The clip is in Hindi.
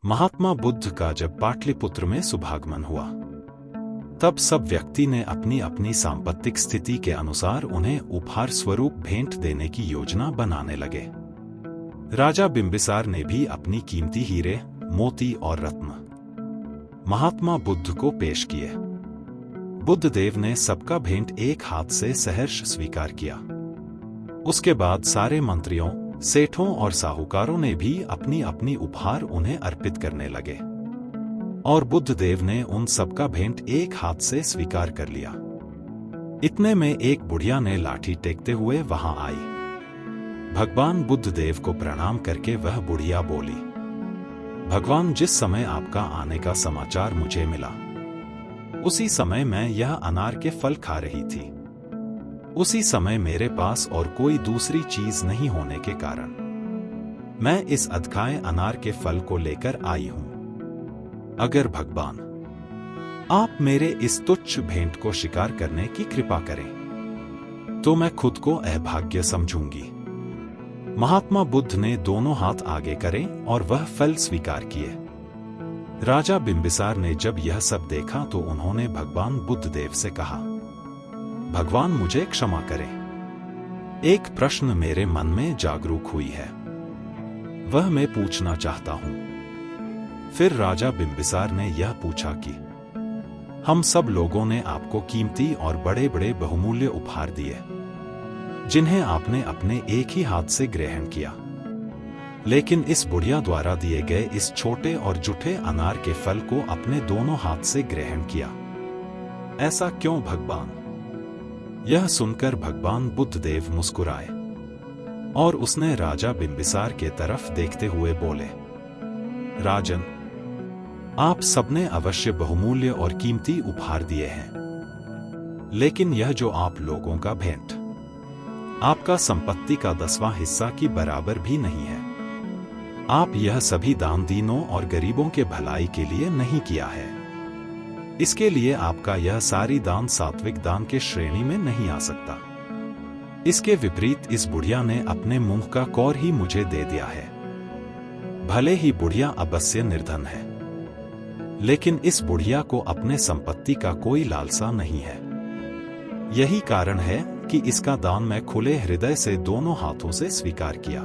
महात्मा बुद्ध का जब पाटलिपुत्र में शुभागमन हुआ, तब सब व्यक्ति ने अपनी अपनी सांपत्तिक स्थिति के अनुसार उन्हें उपहार स्वरूप भेंट देने की योजना बनाने लगे। राजा बिंबिसार ने भी अपनी कीमती हीरे, मोती और रत्न महात्मा बुद्ध को पेश किए। बुद्ध देव ने सबका भेंट एक हाथ से सहर्ष स्वीकार किया। उसके बाद सारे मंत्रियों, सेठों और साहूकारों ने भी अपनी अपनी उपहार उन्हें अर्पित करने लगे और बुद्ध देव ने उन सबका भेंट एक हाथ से स्वीकार कर लिया। इतने में एक बुढ़िया ने लाठी टेकते हुए वहां आई। भगवान बुद्ध देव को प्रणाम करके वह बुढ़िया बोली, भगवान, जिस समय आपका आने का समाचार मुझे मिला, उसी समय मैं यह अनार के फल खा रही थी। उसी समय मेरे पास और कोई दूसरी चीज नहीं होने के कारण मैं इस अधखाए अनार के फल को लेकर आई हूं। अगर भगवान आप मेरे इस तुच्छ भेंट को स्वीकार करने की कृपा करें तो मैं खुद को अभाग्य समझूंगी। महात्मा बुद्ध ने दोनों हाथ आगे करे और वह फल स्वीकार किए। राजा बिंबिसार ने जब यह सब देखा तो उन्होंने भगवान बुद्ध देव से कहा, भगवान, मुझे क्षमा करें। एक प्रश्न मेरे मन में जागरूक हुई है, वह मैं पूछना चाहता हूं। फिर राजा बिंबिसार ने यह पूछा कि हम सब लोगों ने आपको कीमती और बड़े बड़े बहुमूल्य उपहार दिए, जिन्हें आपने अपने एक ही हाथ से ग्रहण किया, लेकिन इस बुढ़िया द्वारा दिए गए इस छोटे और जुठे अनार के फल को अपने दोनों हाथ से ग्रहण किया। ऐसा क्यों भगवान? यह सुनकर भगवान बुद्ध देव मुस्कुराए और उसने राजा बिंबिसार के तरफ देखते हुए बोले, राजन, आप सबने अवश्य बहुमूल्य और कीमती उपहार दिए हैं, लेकिन यह जो आप लोगों का भेंट आपका संपत्ति का 10वां हिस्सा की बराबर भी नहीं है। आप यह सभी दान दीनों और गरीबों के भलाई के लिए नहीं किया है। इसके लिए आपका यह सारी दान सात्विक दान के श्रेणी में नहीं आ सकता। इसके विपरीत इस बुढ़िया ने अपने मुंह का कौर ही मुझे दे दिया है। भले ही बुढ़िया अवश्य निर्धन है, लेकिन इस बुढ़िया को अपने संपत्ति का कोई लालसा नहीं है। यही कारण है कि इसका दान मैं खुले हृदय से दोनों हाथों से स्वीकार किया।